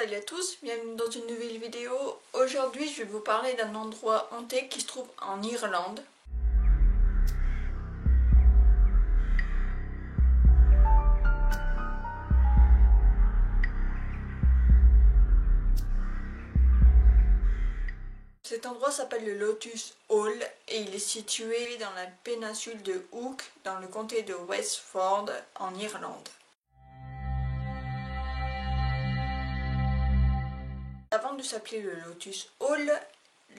Salut à tous, bienvenue dans une nouvelle vidéo. Aujourd'hui je vais vous parler d'un endroit hanté qui se trouve en Irlande. Cet endroit s'appelle le Lotus Hall et il est situé dans la péninsule de Hook, dans le comté de Westford, en Irlande. Avant de s'appeler le Lotus Hall,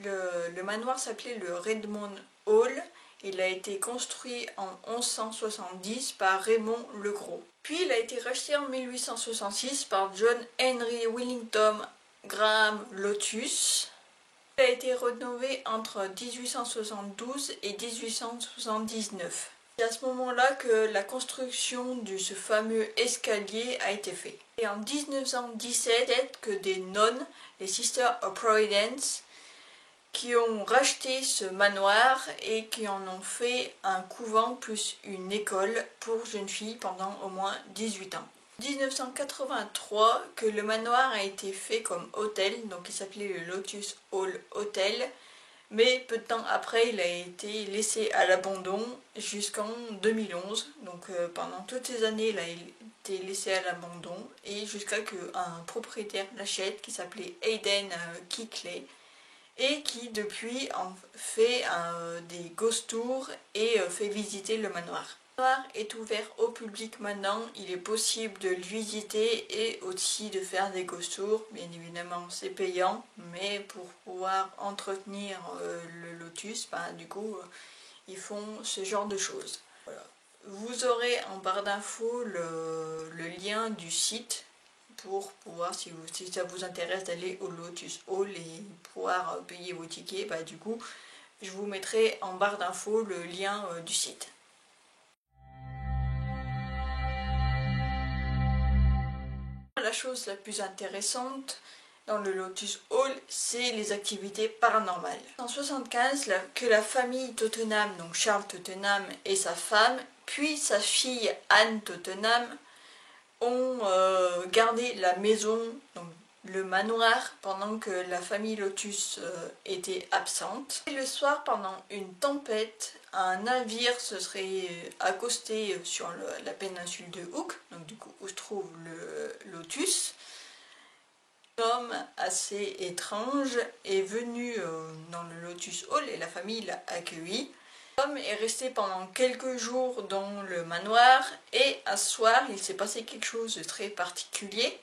le manoir s'appelait le Redmond Hall. Il a été construit en 1170 par Raymond le Gros. Puis il a été racheté en 1866 par John Henry Wellington Graham Lotus. Il a été rénové entre 1872 et 1879. C'est à ce moment-là que la construction de ce fameux escalier a été faite. Et en 1917, que des nonnes, les Sisters of Providence, qui ont racheté ce manoir et qui en ont fait un couvent plus une école pour jeunes filles pendant au moins 18 ans. En 1983, que le manoir a été fait comme hôtel, donc il s'appelait le Lotus Hall Hotel, mais peu de temps après il a été laissé à l'abandon jusqu'en 2011, donc pendant toutes ces années il a été laissé à l'abandon et jusqu'à qu'un propriétaire l'achète qui s'appelait Aidan Kickley et qui depuis en fait des ghost tours et fait visiter le manoir. Le manoir est ouvert au public maintenant, il est possible de le visiter et aussi de faire des ghost tours. Bien évidemment c'est payant, mais pour pouvoir entretenir le lotus, du coup ils font ce genre de choses. Voilà. Vous aurez en barre d'infos le lien du site pour pouvoir, si ça vous intéresse d'aller au Lotus Hall et pouvoir payer vos tickets, du coup je vous mettrai en barre d'infos le lien du site. La chose la plus intéressante dans le Lotus Hall, c'est les activités paranormales. En 1975, que la famille Tottenham, donc Charles Tottenham et sa femme, puis sa fille Anne Tottenham, ont gardé la maison, donc le manoir, pendant que la famille Lotus était absente. Et le soir, pendant une tempête, un navire se serait accosté sur la péninsule de Hook, donc du coup où se trouve le Lotus. Un homme assez étrange est venu dans le Lotus Hall et la famille l'a accueilli. L'homme est resté pendant quelques jours dans le manoir et un soir il s'est passé quelque chose de très particulier.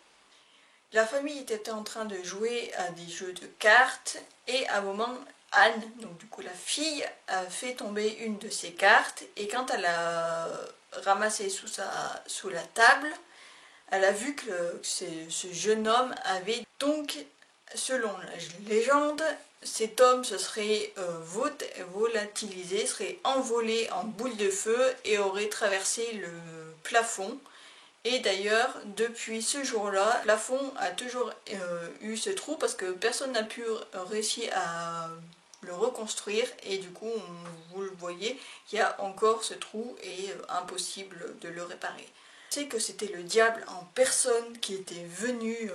La famille était en train de jouer à des jeux de cartes et à un moment Anne, donc du coup la fille, a fait tomber une de ses cartes et quand elle a ramassé sous la table, elle a vu que ce jeune homme avait donc, selon la légende, cet homme se serait volatilisé, serait envolé en boule de feu et aurait traversé le plafond. Et d'ailleurs, depuis ce jour-là, le plafond a toujours eu ce trou parce que personne n'a pu réussir à le reconstruire et du coup, vous le voyez, il y a encore ce trou et impossible de le réparer. C'est que c'était le diable en personne qui était venu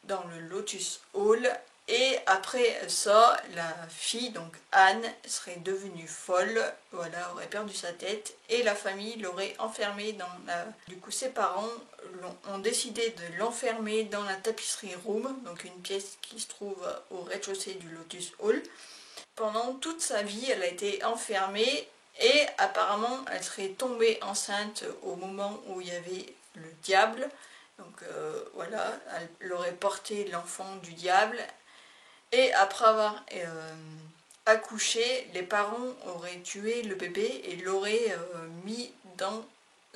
dans le Lotus Hall et après ça la fille, donc Anne, serait devenue folle, voilà, aurait perdu sa tête et la famille l'aurait enfermée dans la... Du coup ses parents ont décidé de l'enfermer dans la tapisserie room, donc une pièce qui se trouve au rez-de-chaussée du Lotus Hall. Pendant toute sa vie elle a été enfermée et apparemment elle serait tombée enceinte au moment où il y avait le diable. Donc voilà, elle aurait porté l'enfant du diable et après avoir accouché, les parents auraient tué le bébé et l'auraient mis dans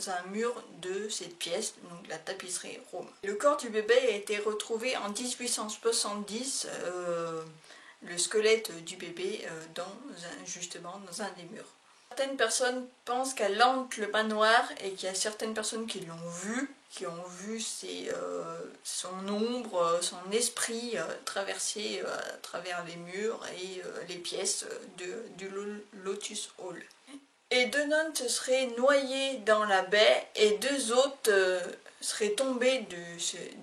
un mur de cette pièce, donc la tapisserie Rome. Le corps du bébé a été retrouvé en 1870, le squelette du bébé justement dans un des murs. Certaines personnes pensent qu'elle hante le manoir et qu'il y a certaines personnes qui l'ont vu, qui ont vu son ombre, son esprit traverser à travers les murs et les pièces du Lotus Hall. Et deux nonnes se seraient noyées dans la baie et deux autres serait tombée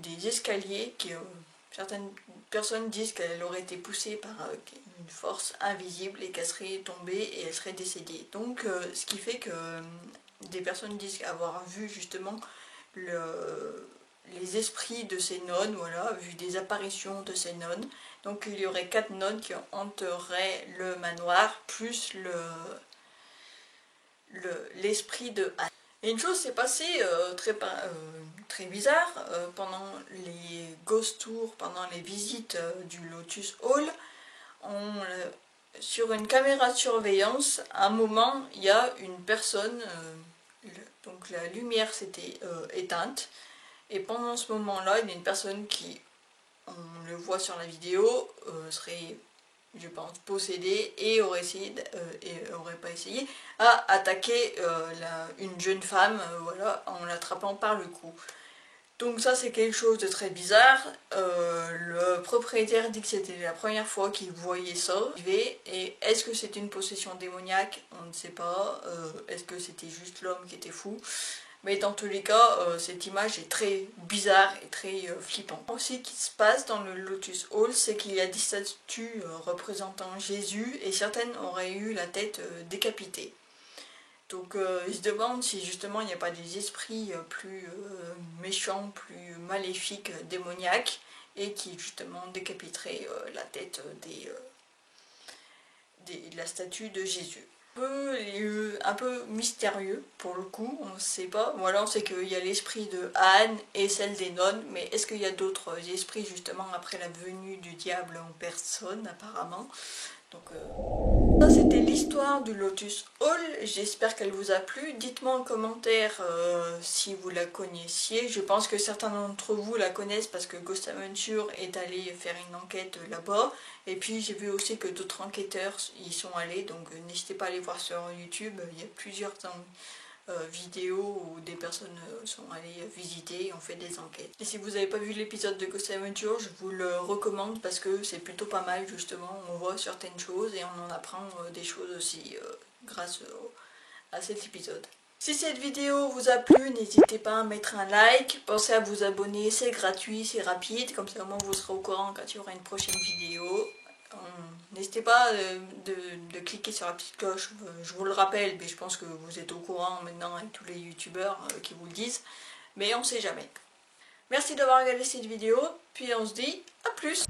des escaliers qui certaines personnes disent qu'elle aurait été poussée par une force invisible et qu'elle serait tombée et elle serait décédée. Donc ce qui fait que des personnes disent avoir vu justement les esprits de ces nonnes, voilà, vu des apparitions de ces nonnes. Donc il y aurait 4 nonnes qui hanteraient le manoir, plus l'esprit de Anne. Et une chose s'est passée très bizarre pendant les ghost tours, pendant les visites du Lotus Hall. Sur une caméra de surveillance, à un moment, il y a une personne, donc la lumière s'était éteinte, et pendant ce moment-là, il y a une personne qui, on le voit sur la vidéo, serait, je pense, possédée et aurait pas essayé, à attaquer une jeune femme, voilà, en l'attrapant par le cou. Donc ça c'est quelque chose de très bizarre. Le propriétaire dit que c'était la première fois qu'il voyait ça. Et est-ce que c'était une possession démoniaque? On ne sait pas. Est-ce que c'était juste l'homme qui était fou? Mais dans tous les cas, cette image est très bizarre et très flippante. Aussi, ce qui se passe dans le Lotus Hall, c'est qu'il y a des statues représentant Jésus et certaines auraient eu la tête décapitée. Donc ils se demandent si justement il n'y a pas des esprits plus méchants, plus maléfiques, démoniaques, et qui justement décapiteraient la tête de la statue de Jésus. Un peu mystérieux pour le coup, on ne sait pas. Ou alors on sait qu'il y a l'esprit de Anne et celle des nonnes, mais est-ce qu'il y a d'autres esprits justement après la venue du diable en personne apparemment? Donc ça c'était l'histoire du Lotus Hall, j'espère qu'elle vous a plu. Dites-moi en commentaire si vous la connaissiez. Je pense que certains d'entre vous la connaissent parce que Ghost Adventure est allé faire une enquête là-bas. Et puis j'ai vu aussi que d'autres enquêteurs y sont allés, donc n'hésitez pas à aller voir sur YouTube. Il y a plusieurs vidéos où des personnes sont allées visiter et ont fait des enquêtes. Et si vous n'avez pas vu l'épisode de Ghost Adventure, je vous le recommande parce que c'est plutôt pas mal justement, on voit certaines choses et on en apprend des choses aussi grâce à cet épisode. Si cette vidéo vous a plu, n'hésitez pas à mettre un like, pensez à vous abonner, c'est gratuit, c'est rapide, comme ça au moins vous serez au courant quand il y aura une prochaine vidéo. N'hésitez pas de cliquer sur la petite cloche, je vous le rappelle, mais je pense que vous êtes au courant maintenant avec tous les youtubeurs qui vous le disent, mais on sait jamais. Merci d'avoir regardé cette vidéo, puis on se dit à plus.